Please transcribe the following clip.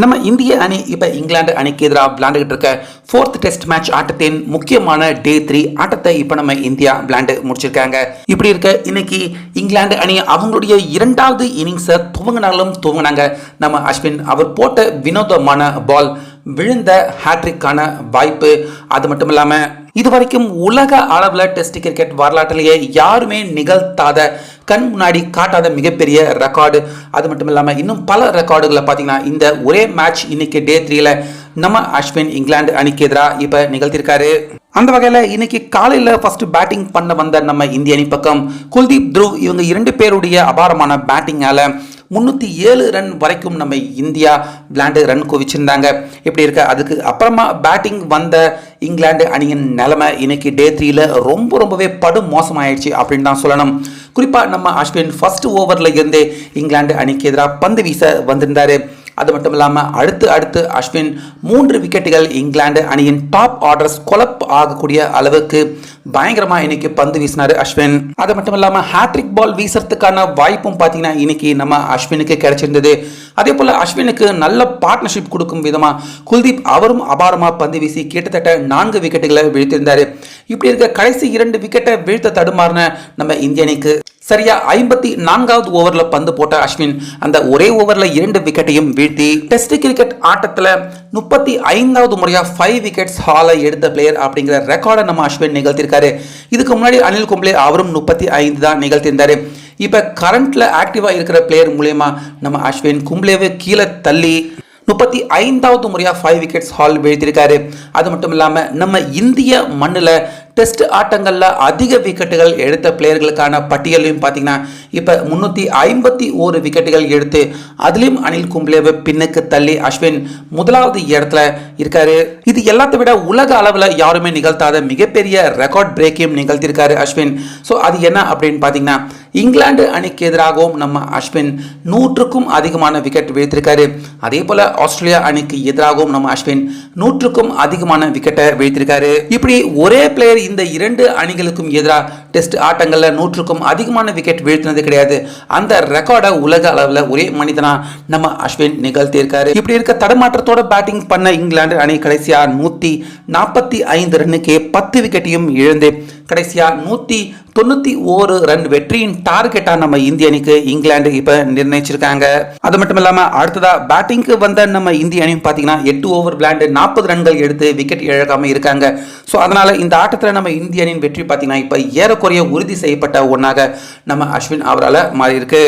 நம்ம இந்திய அணி இப்போ இங்கிலாந்து அணிக்கு எதிராக விளையாண்டுகிட்டு இருக்க 4th டெஸ்ட் மேட்ச் ஆட்டத்தின் முக்கியமான டே 3 ஆட்டத்தை இப்போ நம்ம இந்தியா விளையாண்டு முடிச்சிருக்காங்க. இப்படி இருக்க இன்னைக்கு இங்கிலாந்து அணி அவங்களுடைய இரண்டாவது இன்னிங்ஸை துவங்கினாங்க. நம்ம அஸ்வின் அவர் போட்ட வினோதமான பால் விழுந்த ஹேட்ரிக்கான வாய்ப்பு. அது மட்டும் இல்லாமல் இதுவரைக்கும் உலக அளவில் டெஸ்ட் கிரிக்கெட் வரலாற்றிலேயே யாருமே நிகழ்த்தாத கண் முன்னாடி காட்டாத மிகப்பெரிய ரெக்கார்டு. அது மட்டும் இல்லாமல் இன்னும் பல ரெக்கார்டுகளை பார்த்தீங்கன்னா இந்த ஒரே மேட்ச் இன்னைக்கு டே 3ல நம்ம அஸ்வின் இங்கிலாந்து அணிக்கு எதிராக இப்போ நிகழ்த்திருக்காரு. அந்த வகையில் இன்னைக்கு காலையில் ஃபர்ஸ்ட் பேட்டிங் பண்ண வந்த நம்ம இந்திய அணி பக்கம் குல்தீப் த்ருவ் இவங்க 2 பேருடைய அபாரமான பேட்டிங்கால 307 ரன் வரைக்கும் நம்ம இந்தியா விளையாண்டு ரன் குவிச்சிருந்தாங்க. எப்படி இருக்க அதுக்கு அப்புறமா பேட்டிங் வந்த இங்கிலாந்து அணியின் நிலைமை இன்னைக்கு டே 3ல ரொம்பவே படு மோசமாயிடுச்சு அப்படின்னு தான் சொல்லணும். குறிப்பாக நம்ம அஸ்வின் ஃபர்ஸ்ட் ஓவரில் இருந்தே இங்கிலாந்து அணிக்கு எதிராக பந்து வீச வந்திருந்தாரு. அது மட்டும் இல்லாமல் அடுத்து அஸ்வின் 3 விக்கெட்டுகள் இங்கிலாந்து அணியின் டாப் ஆர்டர்ஸ் கொலப் ஆகக்கூடிய அளவுக்கு பயங்கரமாக இன்னைக்கு பந்து வீசினார் அஸ்வின். அது மட்டும் இல்லாமல் ஹேட்ரிக் பால் வீசுறதுக்கான வாய்ப்பும் பார்த்தீங்கன்னா இன்னைக்கு நம்ம அஸ்வினுக்கு கிடைச்சிருந்தது. அதே போல் அஸ்வினுக்கு நல்ல பார்ட்னர்ஷிப் கொடுக்கும் விதமாக குல்தீப் அவரும் அபாரமாக பந்து வீசி கிட்டத்தட்ட 4 விக்கெட்டுகளை வீழ்த்திருந்தார். இப்படி இருக்க கடைசி 2 விக்கெட்டை வீழ்த்த தடுமாறின நம்ம இந்திய அணிக்கு சரியா 54வது ஓவரில் பந்து போட்ட அஸ்வின் அந்த ஒரே ஓவரில் 2 விக்கெட்டையும் வீழ்த்தி டெஸ்ட் கிரிக்கெட் ஆட்டத்தில் 35வது முறையாக 5 விக்கெட்ஸ் ஹாலை எடுத்த பிளேயர் அப்படிங்கிற ரெக்கார்டை நம்ம அஸ்வின் நிகழ்த்திருக்காரு. இதுக்கு முன்னாடி அனில் கும்ப்ளே அவரும் 35 தான் நிகழ்த்தியிருந்தாரு. இப்போ கரண்ட்ல ஆக்டிவாக இருக்கிற பிளேயர் மூலயமா நம்ம அஸ்வின் கும்ப்ளேவை கீழே தள்ளி 35வது முறையாக 5 விக்கெட்ஸ் ஹால் வீழ்த்திருக்காரு. அது மட்டும் இல்லாமல் நம்ம இந்திய மண்ணில் டெஸ்ட் ஆட்டங்களில் அதிக விக்கெட்டுகள் எடுத்த பிளேயர்களுக்கான பட்டியலையும் பார்த்தீங்கன்னா இப்போ 351 விக்கெட்டுகள் எடுத்து அதுலேயும் அனில் கும்ப்ளேவை பின்னுக்கு தள்ளி அஸ்வின் முதலாவது இடத்துல இருக்காரு. இது எல்லாத்தை விட உலக அளவில் யாருமே நிகழ்த்தாத மிகப்பெரிய ரெக்கார்ட் பிரேக்கையும் நிகழ்த்தியிருக்காரு அஸ்வின். ஸோ அது என்ன அப்படின்னு பார்த்தீங்கன்னா இங்கிலாந்து அணிக்கு எதிராகவும் நம்ம அஸ்வின் 100க்கும் அதிகமான விக்கெட் வீழ்த்திருக்காரு. அதே போல ஆஸ்திரேலியா அணிக்கு எதிராகவும் நம்ம அஸ்வின் 100க்கும் அதிகமான விக்கெட்டை வீழ்த்திருக்காரு. இப்படி ஒரே பிளேயர் இந்த 2 அணிகளுக்கும் எதிராக டெஸ்ட் ஆட்டங்களில் 100க்கும் அதிகமான விக்கெட் வீழ்த்தினது கிடையாது. அந்த ரெக்கார்டை உலக அளவில் ஒரே மனிதனா நம்ம அஸ்வின் நிகழ்த்தியிருக்காரு. இப்படி இருக்க தடுமாற்றத்தோட பேட்டிங் பண்ண இங்கிலாந்து அணி கடைசியா 145 ரன்னுக்கு 10 விக்கெட்டையும் இழந்து கடைசியா 191 ரன் வெற்றியின் டார்கெட்டா நம்ம இந்திய அணிக்கு இங்கிலாந்து இப்ப நிர்ணயிச்சிருக்காங்க. அது மட்டும் இல்லாம அடுத்ததா பேட்டிங்க்கு வந்த நம்ம இந்திய அணி பாத்தீங்கன்னா 8 ஓவர் விளையாண்டு 40 ரன்கள் எடுத்து விக்கெட் இழக்காம இருக்காங்க. ஸோ அதனால இந்த ஆட்டத்தில் நம்ம இந்திய அணியின் வெற்றி பாத்தீங்கன்னா இப்ப ஏறக்குறைய உறுதி செய்யப்பட்ட ஒன்னாக நம்ம அஸ்வின் அவரால் மாறி இருக்கு.